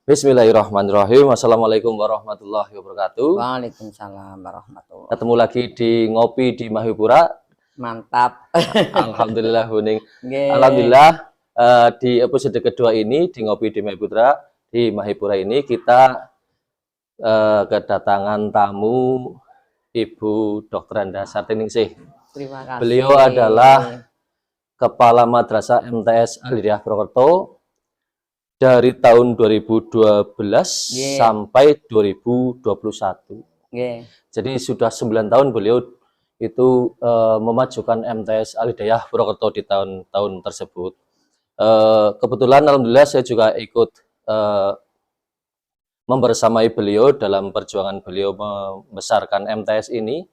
Bismillahirrahmanirrahim. Assalamualaikum warahmatullahi wabarakatuh. Waalaikumsalam warahmatullahi. Ketemu lagi di Ngopi di Mahipura. Mantap. Alhamdulillah Buning. Nggih. Alhamdulillah di episode kedua ini di Ngopi di Mahipura ini kita kedatangan tamu Ibu Dr. Anda Sartiningsih. Terima kasih. Beliau adalah Kepala Madrasah MTS Al-Hidayah Purwokerto dari tahun 2012 sampai 2021. Jadi sudah 9 tahun beliau itu memajukan MTS Al-Hidayah Purwokerto di tahun-tahun tersebut. Kebetulan alhamdulillah saya juga ikut membersamai beliau dalam perjuangan beliau membesarkan MTS ini.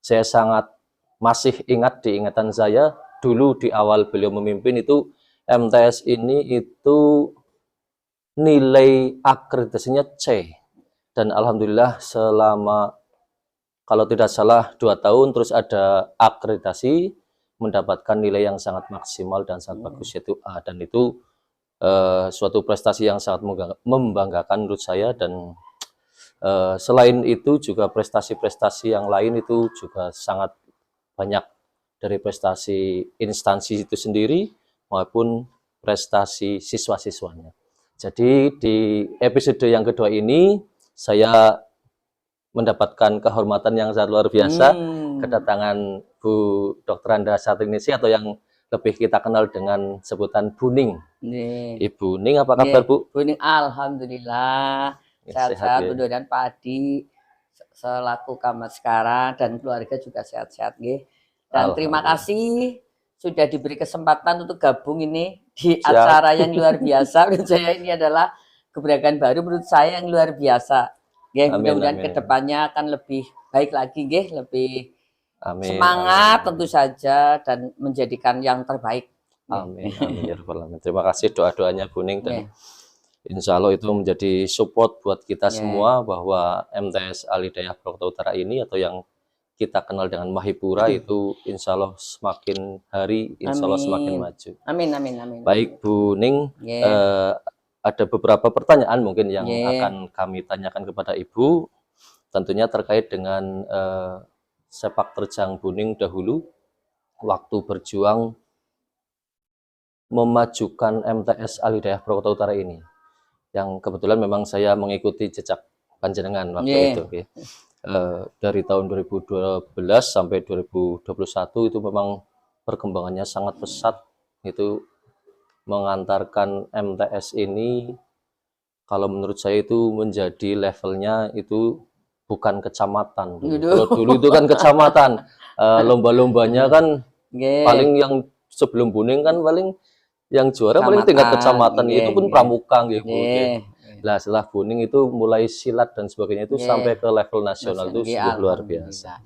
Saya sangat masih ingat di ingatan saya dulu di awal beliau memimpin itu MTS ini itu nilai akreditasinya C, dan alhamdulillah selama kalau tidak salah 2 tahun terus ada akreditasi mendapatkan nilai yang sangat maksimal dan sangat bagus, yaitu A, dan itu suatu prestasi yang sangat membanggakan menurut saya. Dan selain itu juga prestasi-prestasi yang lain itu juga sangat banyak, dari prestasi instansi itu sendiri maupun prestasi siswa-siswanya. Jadi di episode yang kedua ini saya mendapatkan kehormatan yang sangat luar biasa, kedatangan Bu Dr. Anda Sartiningsih atau yang lebih kita kenal dengan sebutan Buning. Ibu Ning, apa kabar Bu? Buning, alhamdulillah sehat-sehat. Mudah-mudahan Pak Adi selaku camat sekarang dan keluarga juga sehat-sehat nggih. Dan terima kasih sudah diberi kesempatan untuk gabung ini di acara yang luar biasa. Menurut saya ini adalah keberadaan baru menurut saya yang luar biasa. Mudah-mudahan kedepannya akan lebih baik lagi, lebih semangat tentu saja dan menjadikan yang terbaik. Amin. Amin ya rabbal alamin. Terima kasih doa-doanya Buning, dan insya Allah itu menjadi support buat kita semua bahwa MTS Al-Hidayah Purwokerto Utara ini atau yang kita kenal dengan Mahipura itu insya Allah semakin hari insya Allah semakin maju. Amin, amin, amin. Baik Bu Ning, ada beberapa pertanyaan mungkin yang akan kami tanyakan kepada Ibu, tentunya terkait dengan sepak terjang Bu Ning dahulu waktu berjuang memajukan MTS Al-Hidayah Purwokerto Utara ini, yang kebetulan memang saya mengikuti jejak panjenengan waktu itu. Dari tahun 2012 sampai 2021 itu memang perkembangannya sangat pesat, itu mengantarkan MTS ini kalau menurut saya itu menjadi levelnya itu bukan kecamatan. Kalau dulu itu kan kecamatan, lomba-lombanya kan paling yang sebelum Buning kan paling yang juara paling tingkat kecamatan, itu pun pramuka gitu. Nah, setelah Buning itu mulai silat dan sebagainya itu sampai ke level nasional, itu sudah luar biasa.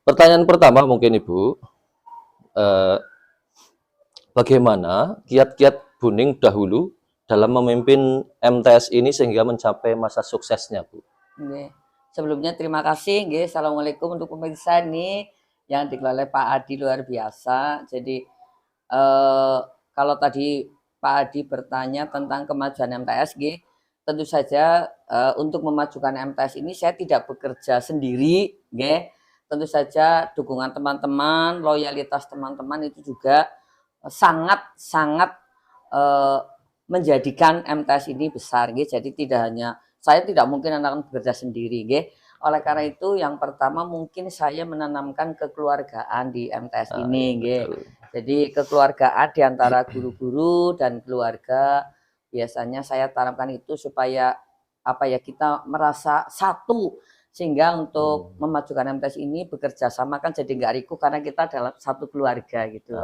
Pertanyaan pertama mungkin Ibu, bagaimana kiat-kiat Buning dahulu dalam memimpin MTS ini sehingga mencapai masa suksesnya, Bu? Sebelumnya terima kasih, Assalamualaikum untuk pemirsa nih yang dikelola Pak Adi, luar biasa. Jadi kalau tadi Pak Adi bertanya tentang kemajuan MTS, tentu saja untuk memajukan MTS ini saya tidak bekerja sendiri, tentu saja dukungan teman-teman, loyalitas teman-teman itu juga sangat menjadikan MTS ini besar, jadi tidak hanya saya, tidak mungkin akan bekerja sendiri, Oleh karena itu yang pertama mungkin saya menanamkan kekeluargaan di MTS ini, Jadi kekeluargaan di antara guru-guru dan keluarga biasanya saya tanamkan itu supaya kita merasa satu, sehingga untuk memajukan MTS ini bekerja sama kan jadi nggak ricuh karena kita dalam satu keluarga gitu.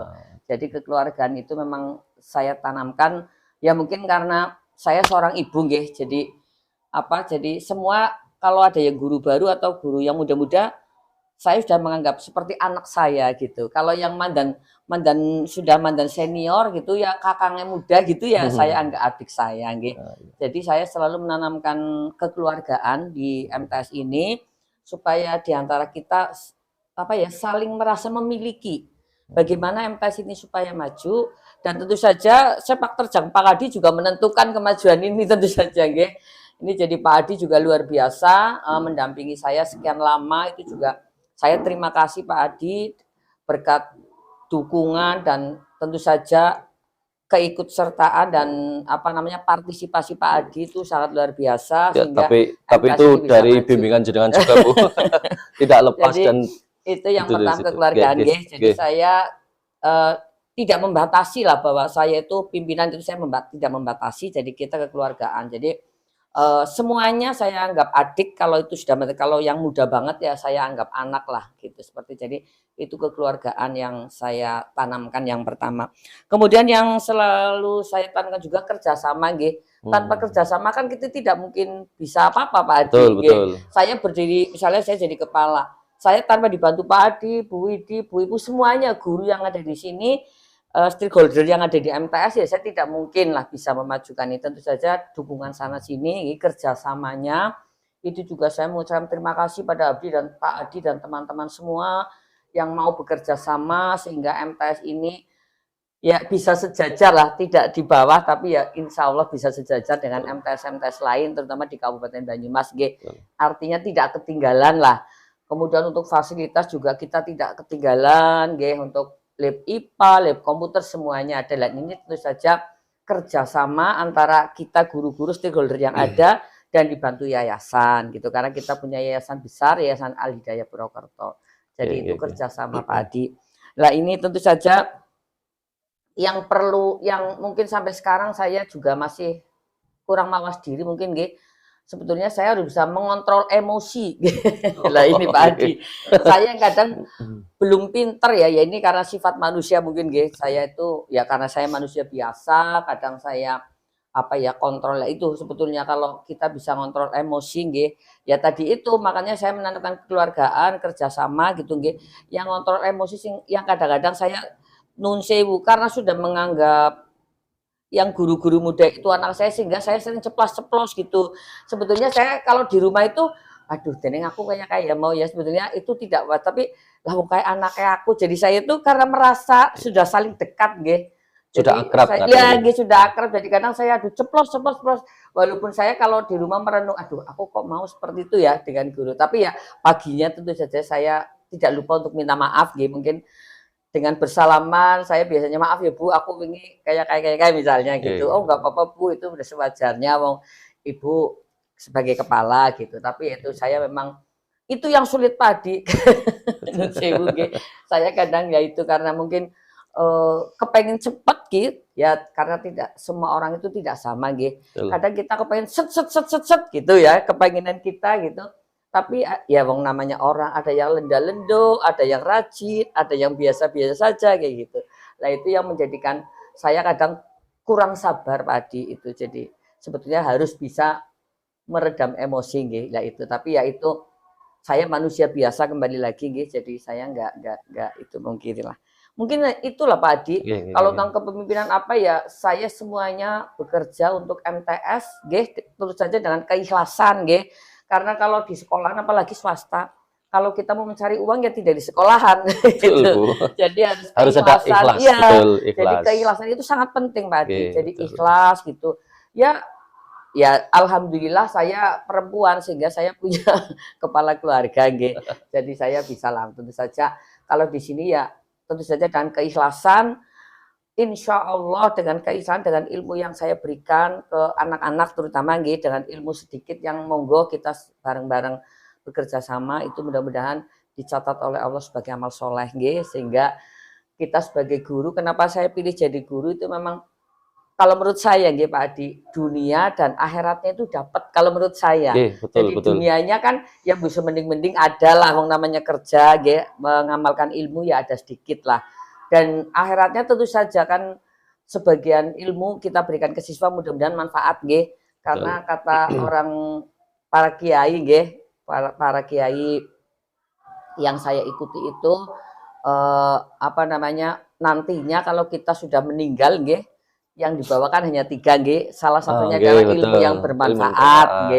Jadi kekeluargaan itu memang saya tanamkan, ya mungkin karena saya seorang ibu, jadi jadi semua kalau ada yang guru baru atau guru yang muda-muda, saya sudah menganggap seperti anak saya gitu. Kalau yang mandan senior gitu ya kakaknya muda gitu ya, saya anggap adik saya, Jadi saya selalu menanamkan kekeluargaan di MTS ini supaya diantara kita saling merasa memiliki bagaimana MTS ini supaya maju, dan tentu saja sepak terjang Pak Adi juga menentukan kemajuan ini tentu saja nggih. Ini jadi Pak Adi juga luar biasa mendampingi saya sekian lama, itu juga saya terima kasih Pak Adi berkat dukungan dan tentu saja keikutsertaan dan apa namanya partisipasi Pak Adi itu sangat luar biasa, Ya, sehingga tapi MTS itu ini bisa dari maju. bimbingan jenengan juga Bu. Tidak lepas Jadi dan itu yang itu dari pertama situ. kekeluargaan Nggih, nggih. Jadi nggih. saya tidak membatasi lah, bahwa saya itu pimpinan itu saya tidak membatasi, jadi kita kekeluargaan. Jadi semuanya saya anggap adik, kalau itu sudah, kalau yang muda banget ya saya anggap anak lah gitu, seperti. Jadi itu kekeluargaan yang saya tanamkan yang pertama. Kemudian yang selalu saya tanamkan juga kerjasama nggih. Tanpa kerjasama kan kita tidak mungkin bisa apa-apa Pak Adi. Betul, betul. Saya berdiri, misalnya saya jadi kepala, saya tanpa dibantu Pak Adi, Bu Widi, Bu Ibu, semuanya guru yang ada di sini, stakeholder yang ada di MTS, ya saya tidak mungkin lah bisa memajukan ini. Tentu saja dukungan sana sini, kerjasamanya itu juga saya mengucapkan terima kasih pada Abdi dan Pak Adi dan teman-teman semua yang mau bekerja sama, sehingga MTS ini ya bisa sejajar lah, tidak di bawah, tapi ya insya Allah bisa sejajar dengan MTS-MTS lain, terutama di Kabupaten Banyumas. Artinya tidak ketinggalan lah. Kemudian untuk fasilitas juga kita tidak ketinggalan, untuk lab IPA, lab komputer, semuanya ada. Dan ini tentu saja kerjasama antara kita guru-guru stakeholder yang ada dan dibantu yayasan gitu, karena kita punya yayasan besar, Yayasan Al Hidayah Purwokerto. Jadi itu kerjasama Pak Adi. Nah ini tentu saja yang perlu, yang mungkin sampai sekarang saya juga masih kurang mawas diri mungkin sebetulnya saya harus bisa mengontrol emosi. Lah ini Pak Adi, saya yang kadang belum pinter ya ini karena sifat manusia mungkin saya itu ya karena saya manusia biasa, kadang saya kontrol itu. Sebetulnya kalau kita bisa ngontrol emosi ya tadi itu, makanya saya menanamkan kekeluargaan, kerjasama gitu yang ngontrol emosi yang kadang-kadang saya nun sewu karena sudah menganggap yang guru-guru muda itu anak saya, sehingga saya sering ceplos-ceplos gitu. Sebetulnya saya kalau di rumah itu aduh deneng aku kayak mau ya, sebetulnya itu tidak, tapi lah kayak anaknya aku. Jadi saya itu karena merasa sudah saling dekat Sudah akrab saya, ya sudah akrab, jadi kadang saya aduh ceplos, walaupun saya kalau di rumah merenung, aduh aku kok mau seperti itu ya dengan guru, tapi ya paginya tentu saja saya tidak lupa untuk minta maaf mungkin dengan bersalaman. Saya biasanya maaf ya Bu, aku ingin kayak misalnya gitu. Oh nggak apa-apa Bu, itu udah sewajarnya, wong Ibu sebagai kepala gitu. Tapi itu saya memang itu yang sulit Padi. Saya kadang ya itu karena mungkin kepengen cepet ya, karena tidak semua orang itu tidak sama kadang kita kepengen set gitu ya, kepengenan kita gitu. Tapi ya wong namanya orang, ada yang lenda-lendo, ada yang rajin, ada yang biasa-biasa saja kayak gitu. Nah itu yang menjadikan saya kadang kurang sabar Padi itu. Jadi sebetulnya harus bisa meredam emosi lah itu. Tapi ya itu saya manusia biasa kembali lagi jadi saya nggak itu mungkin lah. Mungkin itulah Pak Adi. Kalau tentang kepemimpinan ya, saya semuanya bekerja untuk MTS tentu saja dengan keikhlasan karena kalau di sekolah apalagi swasta, kalau kita mau mencari uang ya tidak di sekolahan gitu. Jadi harus ada ikhlas. Ya, betul, ikhlas. Jadi keikhlasan itu sangat penting Pak Adi. Jadi ikhlas gitu. Ya alhamdulillah saya perempuan sehingga saya punya kepala keluarga Jadi saya bisa lah, tentu saja kalau di sini ya tentu saja dengan keikhlasan, insya Allah dengan keikhlasan, dengan ilmu yang saya berikan ke anak-anak terutama dengan ilmu sedikit yang monggo kita bareng-bareng bekerja sama, itu mudah-mudahan dicatat oleh Allah sebagai amal soleh sehingga kita sebagai guru, kenapa saya pilih jadi guru itu memang kalau menurut saya Pak Adi, dunia dan akhiratnya itu dapat kalau menurut saya. Betul, jadi dunianya kan yang bisa mending-mending adalah namanya kerja mengamalkan ilmu ya ada sedikit lah. Dan akhiratnya tentu saja kan sebagian ilmu kita berikan ke siswa, mudah-mudahan manfaat karena kata orang para kiai para kiai yang saya ikuti itu nantinya kalau kita sudah meninggal yang dibawakan hanya 3 salah satunya adalah ilmu yang bermanfaat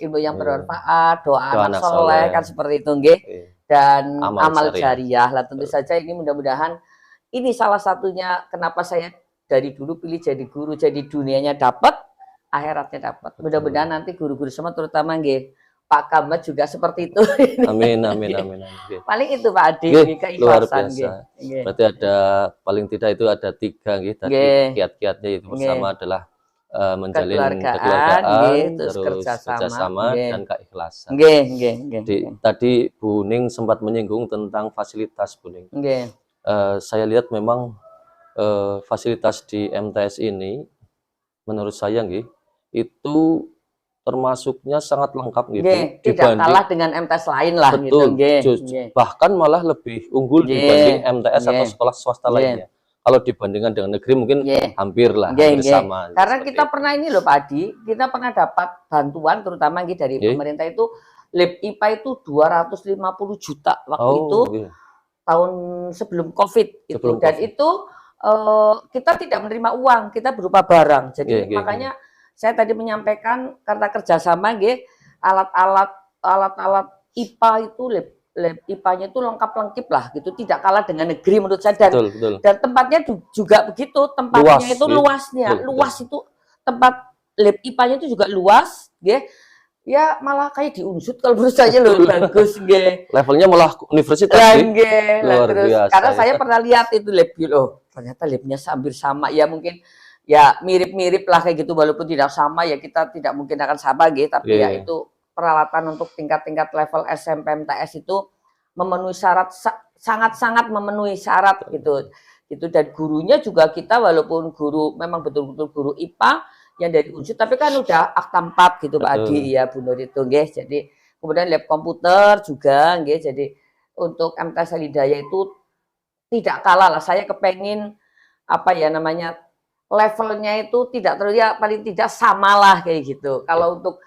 ilmu yang bermanfaat, doa anak soleh kan seperti itu dan amal jariah lah. Tentu saja ini mudah-mudahan ini salah satunya kenapa saya dari dulu pilih jadi guru, jadi dunianya dapat, akhiratnya dapat. Mudah-mudahan nanti guru-guru semua terutama nggih Pak Kamat juga seperti itu. Amin, amin, amin, amin. Oke. Paling itu Pak Adi, Nggih, luar keikhlasan nggih. biasa. Berarti ada paling tidak itu ada 3 nggih tadi Nggih. kiat-kiatnya itu pertama adalah menjalin Kekeluargaan, kekeluargaan, nggih, terus terus kerjasama, kerjasama nggih. dan keikhlasan. Nggih, nggih, nggih. Tadi Bu Ning sempat menyinggung tentang fasilitas Bu Ning. Nggih. Saya lihat memang fasilitas di MTS ini menurut saya nggih itu termasuknya sangat lengkap gitu. Tidak kalah dengan MTS lain lah. Betul, gitu. Bahkan malah lebih unggul dibanding MTS atau sekolah swasta lainnya. Kalau dibandingkan dengan negeri mungkin hampir lah, hampir sama. Karena kita pernah ini loh Pak Adi, kita pernah dapat bantuan terutama dari pemerintah itu, lab IPA itu 250 juta waktu itu, tahun sebelum COVID. Dan itu kita tidak menerima uang, kita berupa barang. Jadi makanya saya tadi menyampaikan karena kerjasama alat-alat IPA itu lab IPA-nya itu lengkap-lengkip lah gitu, tidak kalah dengan negeri menurut saya. Dan tempatnya juga begitu, tempatnya itu luas itu tempat lab IPA-nya itu juga luas, ya malah kayak di Unsud kalau menurut saya loh bagus, levelnya malah universitas luar biasa. Karena saya pernah lihat itu lab loh, ternyata labnya hampir sama, ya mungkin ya mirip-mirip lah kayak gitu, walaupun tidak sama ya kita tidak mungkin akan sama tapi ya itu peralatan untuk tingkat-tingkat level SMP MTS itu memenuhi syarat, sangat-sangat memenuhi syarat gitu. Dan gurunya juga kita walaupun guru memang betul-betul guru IPA yang dari Unsur, tapi kan udah akta 4 gitu Pak Adi ya Bu Nur itu Jadi kemudian lab komputer juga jadi untuk MTS Al-Hidayah itu tidak kalah lah. Saya kepengin levelnya itu tidak terlalu, ya paling tidak samalah kayak gitu. Kalau untuk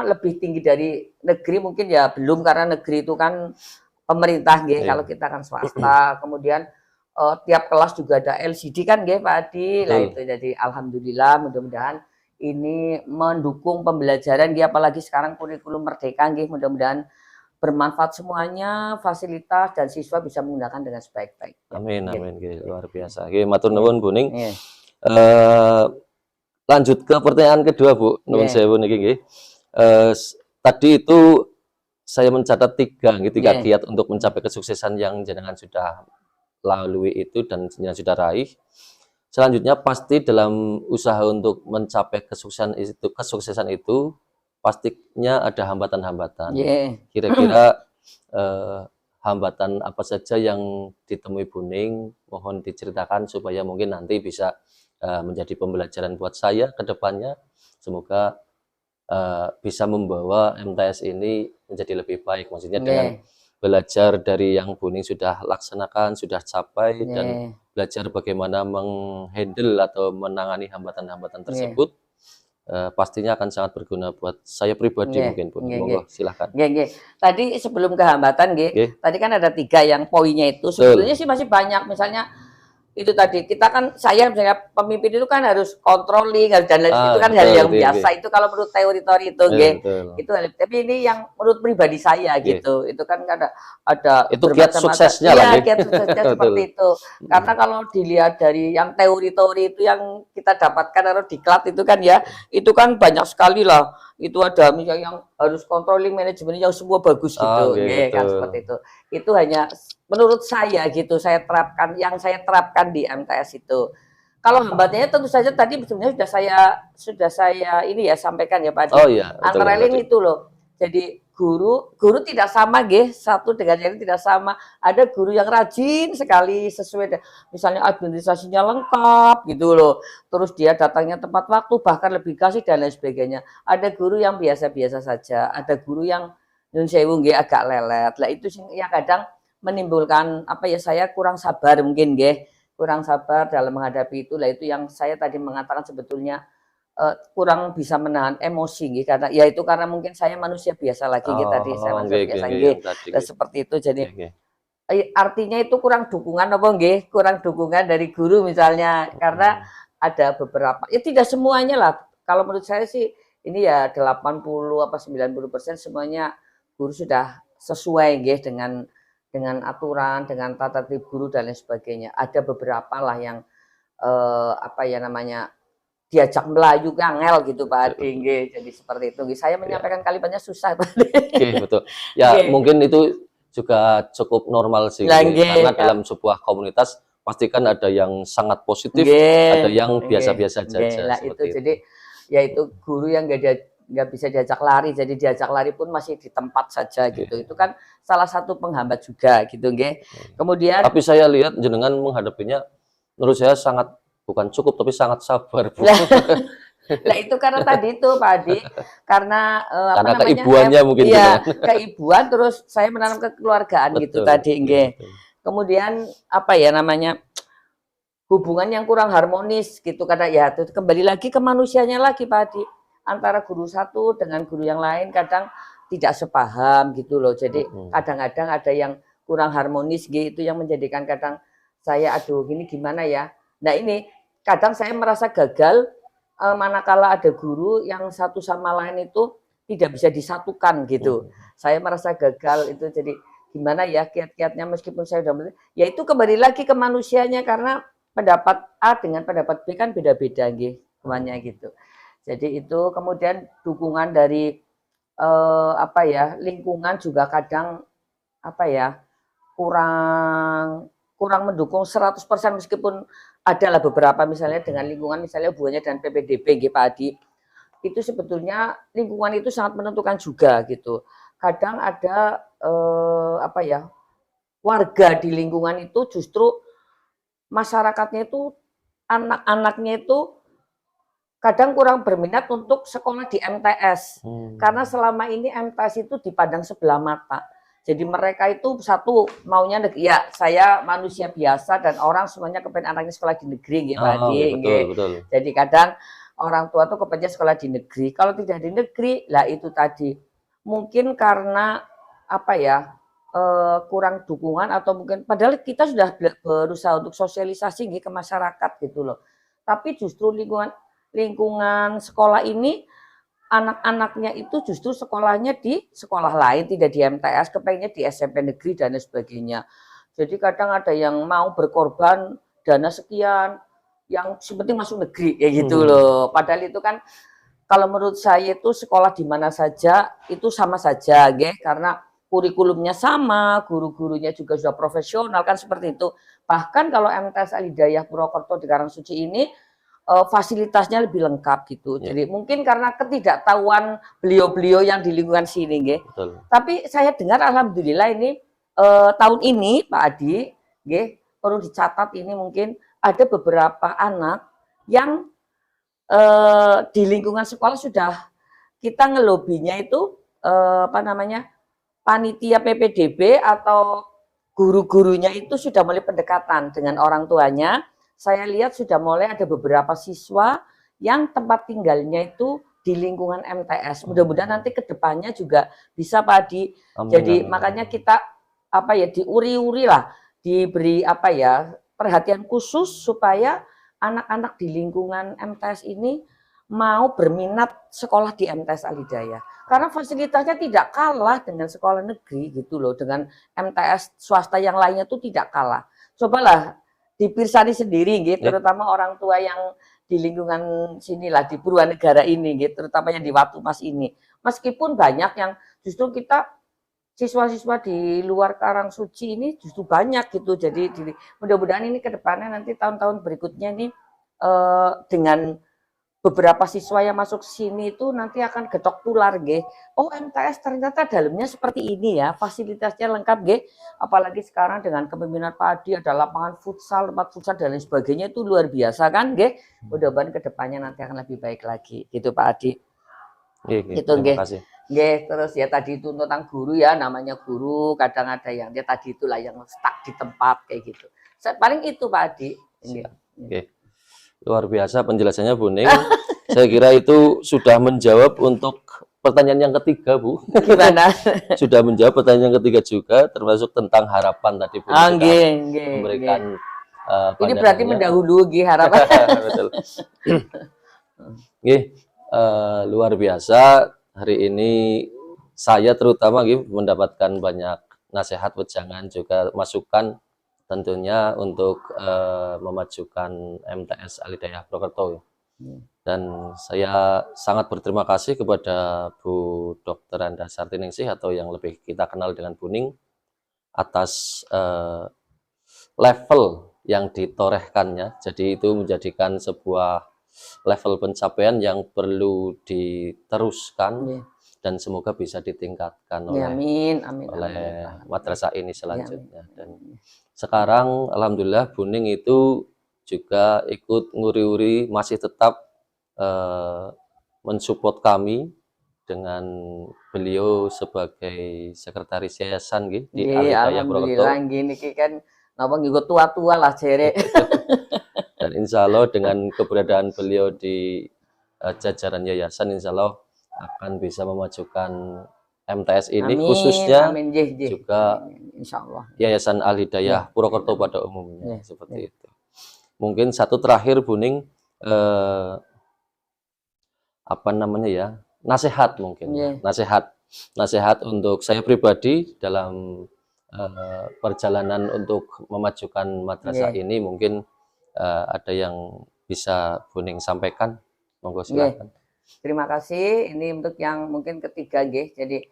lebih tinggi dari negeri mungkin ya belum, karena negeri itu kan pemerintah kalau kita kan swasta. Kemudian tiap kelas juga ada LCD kan Pak Adi. Lah itu jadi alhamdulillah, mudah-mudahan ini mendukung pembelajaran apalagi sekarang kurikulum merdeka mudah-mudahan bermanfaat semuanya, fasilitas dan siswa bisa menggunakan dengan sebaik-baik. Amin, amin, luar biasa. Matur nuwun Bu Ning. Lanjut ke pertanyaan kedua Bu, nuwun sewu niki tadi itu saya mencatat 3 kiat untuk mencapai kesuksesan yang jenengan sudah lalui itu dan jenengan sudah raih. Selanjutnya pasti dalam usaha untuk mencapai kesuksesan itu pastinya ada hambatan-hambatan. Kira-kira hambatan apa saja yang ditemui Bu Ning? Mohon diceritakan supaya mungkin nanti bisa menjadi pembelajaran buat saya ke depannya. Semoga bisa membawa MTS ini menjadi lebih baik. Maksudnya dengan belajar dari yang Bu Ning sudah laksanakan, sudah capai, dan belajar bagaimana menghandle atau menangani hambatan-hambatan tersebut. Pastinya akan sangat berguna buat saya pribadi mungkin Bu. Monggo silakan. Tadi sebelum ke hambatan tadi kan ada 3 yang poinnya itu sebetulnya sih masih banyak. Misalnya itu tadi kita kan misalnya pemimpin itu kan harus controlling dan lain itu kan hal yang biasa. Itu kalau menurut teori-teori itu itu tapi ini yang menurut pribadi saya gitu. Itu kan ada itu kiat suksesnya lah. Kiat suksesnya seperti itu. Karena kalau dilihat dari yang teori-teori itu yang kita dapatkan atau diklat itu kan itu kan banyak sekali lah. Itu ada misalnya yang harus controlling manajemen yang semua bagus gitu, kan seperti itu. Itu hanya menurut saya gitu, saya terapkan di MTS itu. Kalau hambatannya tentu saja tadi sebenarnya sudah saya ini sampaikan Pak Adi. Antara lain itu loh. Jadi guru tidak sama satu dengan yang tidak sama. Ada guru yang rajin sekali sesuai misalnya administrasinya lengkap gitu loh. Terus dia datangnya tepat waktu, bahkan lebih kasih dan lain sebagainya. Ada guru yang biasa-biasa saja, ada guru yang nyun sewu agak lelet. Lah itu yang kadang menimbulkan saya kurang sabar mungkin kurang sabar dalam menghadapi itu. Lah itu yang saya tadi mengatakan sebetulnya kurang bisa menahan emosi karena mungkin saya manusia biasa lagi tadi saya manusia biasa seperti itu. Jadi artinya itu kurang dukungan kurang dukungan dari guru misalnya, karena ada beberapa tidak semuanya lah. Kalau menurut saya sih ini 80 apa 90% semuanya guru sudah sesuai dengan dengan aturan, dengan tata tertib guru dan lain sebagainya. Ada beberapa lah yang apa ya namanya diajak melayu ngangel gitu Pak Adi, nggih. Jadi seperti itu. Saya menyampaikan kalimatnya susah Pak Adi. Oke, betul. Ya, Nggih. mungkin itu juga cukup normal sih, Lah, nggih. nggih, Karena Kak. dalam sebuah komunitas pastikan ada yang sangat positif, ada Nggih, yang biasa-biasa nggih. saja Lah itu seperti jadi ya itu guru yang nggak bisa diajak lari, jadi diajak lari pun masih di tempat saja gitu. Itu kan salah satu penghambat juga gitu, nggih. Kemudian Tapi saya lihat jenengan menghadapinya menurut saya sangat bukan cukup tapi sangat sabar, Bu. Lah itu karena tadi itu Pak Adi, karena apa Karena namanya? keibuannya mungkin Iya, jenengan. keibuan terus saya menanam kekeluargaan gitu Betul, tadi, nggih. betul. Kemudian apa ya namanya? Hubungan yang kurang harmonis gitu karena ya itu kembali lagi ke manusianya lagi Pak Adi. Antara guru satu dengan guru yang lain kadang tidak sepaham gitu loh. Jadi kadang-kadang ada yang kurang harmonis gitu yang menjadikan kadang saya aduh ini gimana ya. Nah ini kadang saya merasa gagal manakala ada guru yang satu sama lain itu tidak bisa disatukan gitu. Saya merasa gagal itu jadi gimana ya kiat-kiatnya meskipun saya udah ya itu kembali lagi ke manusianya karena pendapat A dengan pendapat B kan beda-beda nggih semuanya gitu. Jadi itu kemudian dukungan dari apa ya lingkungan juga kadang apa ya kurang kurang mendukung 100% meskipun adalah beberapa misalnya dengan lingkungan misalnya hubungannya dengan PPDB nggih Pak Adi. Itu sebetulnya lingkungan itu sangat menentukan juga gitu. Kadang ada apa ya warga di lingkungan itu justru masyarakatnya itu anak-anaknya itu kadang kurang berminat untuk sekolah di MTS karena selama ini MTS itu dipandang sebelah mata. Jadi mereka itu satu maunya negeri. Ya, saya manusia biasa dan orang semuanya kepengen anaknya sekolah di negeri, nggih Pak Adi. Betul, betul. Jadi kadang orang tua tuh kepengen sekolah di negeri. Kalau tidak di negeri, lah itu tadi mungkin karena apa ya kurang dukungan atau mungkin padahal kita sudah berusaha untuk sosialisasi ke masyarakat gitu loh. Tapi justru lingkungan sekolah ini anak-anaknya itu justru sekolahnya di sekolah lain tidak di MTS, kepengennya di SMP negeri dan sebagainya. Jadi kadang ada yang mau berkorban dana sekian yang penting masuk negeri ya gitu loh. Padahal itu kan kalau menurut saya itu sekolah di mana saja itu sama saja, karena kurikulumnya sama, guru-gurunya juga sudah profesional kan seperti itu. Bahkan kalau MTS Al-Hidayah Purwokerto di Karangsuci ini fasilitasnya lebih lengkap gitu. Jadi mungkin karena ketidaktahuan beliau-beliau yang di lingkungan sini, Tapi saya dengar alhamdulillah ini tahun ini Pak Adi, perlu dicatat ini mungkin ada beberapa anak yang di lingkungan sekolah sudah kita ngelobinya itu apa namanya panitia PPDB atau guru-gurunya itu sudah mulai pendekatan dengan orang tuanya. Saya lihat sudah mulai ada beberapa siswa yang tempat tinggalnya itu di lingkungan MTS. Mudah-mudahan nanti ke depannya juga bisa Pak Adi. Jadi makanya kita apa ya diuri-uri lah, diberi apa ya perhatian khusus supaya anak-anak di lingkungan MTS ini mau berminat sekolah di MTS Al-Hidayah. Karena fasilitasnya tidak kalah dengan sekolah negeri gitu loh, dengan MTS swasta yang lainnya tuh tidak kalah. Cobalah dipirsani sendiri gitu, terutama orang tua yang di lingkungan sinilah di Purwanegara ini gitu, terutama yang di Watu Mas ini. Meskipun banyak yang justru kita siswa-siswa di luar Karangsuci ini justru banyak gitu. Jadi mudah-mudahan ini ke depannya nanti tahun-tahun berikutnya ini dengan beberapa siswa yang masuk sini itu nanti akan getok tular oh MTS ternyata dalamnya seperti ini ya, fasilitasnya lengkap apalagi sekarang dengan kepemimpinan Pak Adi ada lapangan futsal, tempat futsal dan lain sebagainya itu luar biasa kan mudah-mudahan ke depannya nanti akan lebih baik lagi gitu Pak Adi. Gitu terima kasih. Terus ya tadi itu tentang guru ya, namanya guru kadang ada yang dia tadi itulah yang stuck di tempat kayak gitu. Paling itu Pak Adi. Luar biasa penjelasannya Bu Ning. Saya kira itu sudah menjawab untuk pertanyaan yang ketiga, Bu. Gimana? Sudah menjawab pertanyaan yang ketiga juga, termasuk tentang harapan tadi Bu. Memberikan ini berarti mendahului harapan. Betul. Luar biasa hari ini saya terutama mendapatkan banyak nasihat, wejangan, juga masukan tentunya untuk memajukan MTS Al-Hidayah Purwokerto. Dan saya sangat berterima kasih kepada Bu Dr. Andasarti Ningsih atau yang lebih kita kenal dengan Bu Ning atas level yang ditorehkannya. Jadi itu menjadikan sebuah level pencapaian yang perlu diteruskan dan semoga bisa ditingkatkan oleh madrasah ini selanjutnya. Dan sekarang alhamdulillah Bu Ning itu juga ikut nguri-uri, masih tetap mensupport kami dengan beliau sebagai sekretaris yayasan di Al-Hidayah Purwokerto. Alhamdulillah gini kan napa ngikut tua-tua lah jere. Dan insya Allah dengan keberadaan beliau di jajaran yayasan, insya Allah akan bisa memajukan MTS ini, khususnya juga insya Allah Yayasan Al-Hidayah Purwokerto pada umumnya, seperti itu. Mungkin satu terakhir Bu Ning, apa namanya ya, nasihat mungkin, nasihat untuk saya pribadi dalam perjalanan untuk memajukan madrasah ini, mungkin ada yang bisa Bu Ning sampaikan, monggo silakan. Terima kasih. Ini untuk yang mungkin ketiga, jadi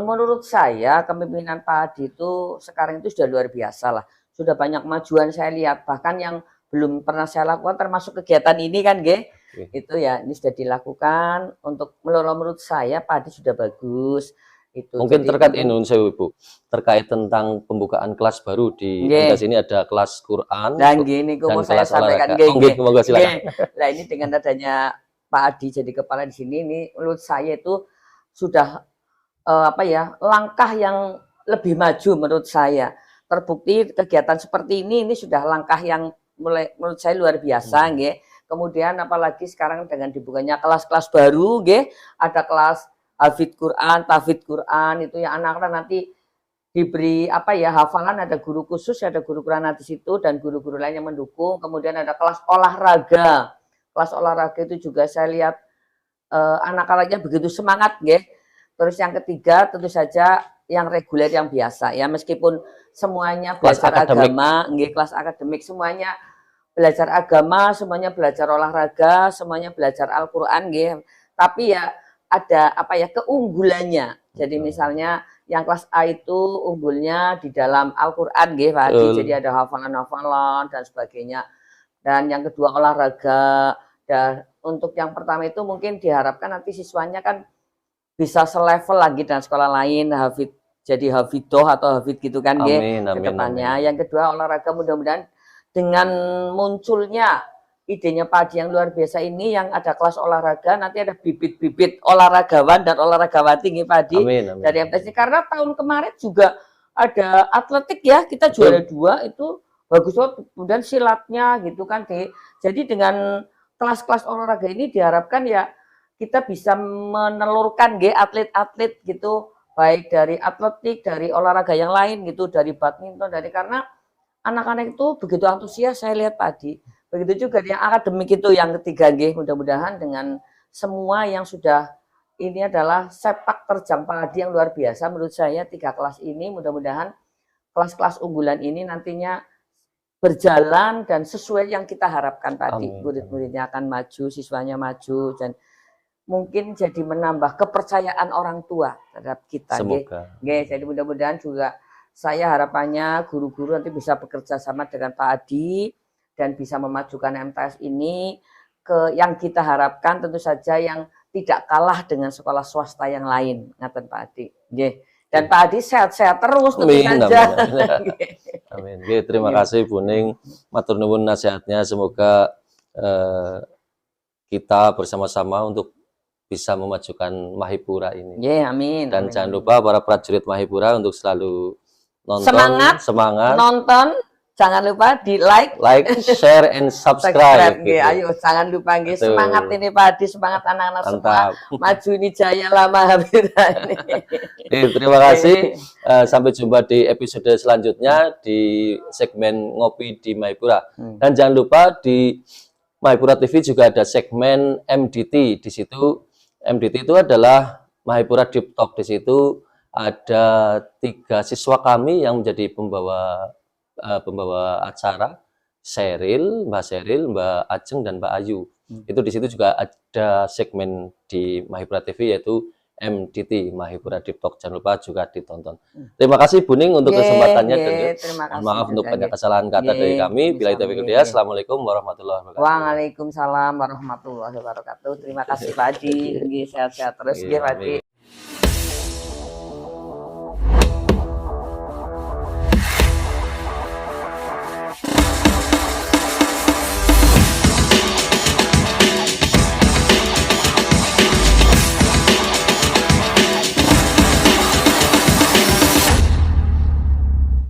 menurut saya kepemimpinan Pak Hadi itu sekarang itu sudah luar biasa lah, sudah banyak kemajuan saya lihat, bahkan yang belum pernah saya lakukan termasuk kegiatan ini kan itu ya, ini sudah dilakukan. Untuk menurut saya Pak Hadi sudah bagus itu. Mungkin terkait ini Bu, terkait tentang pembukaan kelas baru di MTS ini, ada kelas Quran dan kelas saya sampaikan nah ini dengan adanya Pak Hadi jadi kepala di sini, ini menurut saya itu sudah langkah yang lebih maju menurut saya. Terbukti kegiatan seperti ini sudah langkah yang mulai menurut saya luar biasa Kemudian apalagi sekarang dengan dibukanya kelas-kelas baru ada kelas hafid Quran, tahfidz Quran, itu yang anak-anak nanti diberi hafalan, ada guru khusus, ada guru Quran di situ dan guru-guru lain yang mendukung. Kemudian ada kelas olahraga. Kelas olahraga itu juga saya lihat anak-anaknya begitu semangat Terus yang ketiga tentu saja yang reguler, yang biasa ya, meskipun semuanya belajar agama, kelas akademik, semuanya belajar agama, semuanya belajar olahraga, semuanya belajar Al-Qur'an tapi ya ada keunggulannya. Jadi misalnya yang kelas A itu unggulnya di dalam Al-Qur'an Pak Hadi, jadi ada hafalan-hafalan dan sebagainya. Dan yang kedua olahraga. Dan untuk yang pertama itu mungkin diharapkan nanti siswanya kan bisa selevel lagi dengan sekolah lain, hafid, jadi hafidoh atau hafid gitu kan ke depannya. Yang kedua olahraga, mudah-mudahan dengan munculnya idenya Pak Hadi yang luar biasa ini, yang ada kelas olahraga, nanti ada bibit-bibit olahragawan dan olahragawati Pak Hadi dari MTS. Karena tahun kemarin juga ada atletik kita juara 2 itu bagus banget, kemudian silatnya gitu kan Jadi dengan kelas-kelas olahraga ini diharapkan ya kita bisa menelurkan atlet-atlet gitu, baik dari atletik, dari olahraga yang lain gitu, dari badminton, karena anak-anak itu begitu antusias saya lihat Pak Hadi. Begitu juga yang akademik itu yang ketiga mudah-mudahan dengan semua yang sudah ini adalah sepak terjang Pak Hadi yang luar biasa menurut saya. 3 kelas ini mudah-mudahan kelas-kelas unggulan ini nantinya berjalan dan sesuai yang kita harapkan Pak Hadi. Murid-muridnya akan maju, siswanya maju, dan mungkin jadi menambah kepercayaan orang tua terhadap kita. Jadi mudah-mudahan juga saya harapannya guru-guru nanti bisa bekerja sama dengan Pak Hadi dan bisa memajukan MTS ini ke yang kita harapkan, tentu saja yang tidak kalah dengan sekolah swasta yang lain. Ngaten Pak Hadi. Dan Pak Hadi sehat-sehat terus tentu saja. Amin. Terima kasih Bu Ning, matur nuwun nasihatnya, semoga kita bersama-sama untuk bisa memajukan Mahipura ini. Amin. Dan jangan lupa para prajurit Mahipura untuk selalu nonton, semangat nonton, jangan lupa di like, share, and subscribe. Ayo jangan lupa semangat ini Pak Hadi, semangat anak-anak semua, maju ini jaya lah Mahipura ini. Terima kasih. Sampai jumpa di episode selanjutnya di segmen Ngopi di Mahipura. Dan jangan lupa di Mahipura TV juga ada segmen MDT. Di situ MDT itu adalah Mahipura Deep Talk. Di situ ada 3 siswa kami yang menjadi pembawa acara, Mbak Sheryl, Mbak Ajeng, dan Mbak Ayu. Itu di situ juga ada segmen di Mahipura TV yaitu MDT, Mahipura Deep Talk. Jangan lupa juga ditonton. Terima kasih Bu Ning untuk kesempatannya, dan maaf untuk banyak kesalahan kata dari kami. Bila itu video, Assalamualaikum warahmatullahi wabarakatuh. Waalaikumsalam warahmatullahi wabarakatuh. Terima kasih Pak Haji. Sehat-sehat terus, Pak Haji.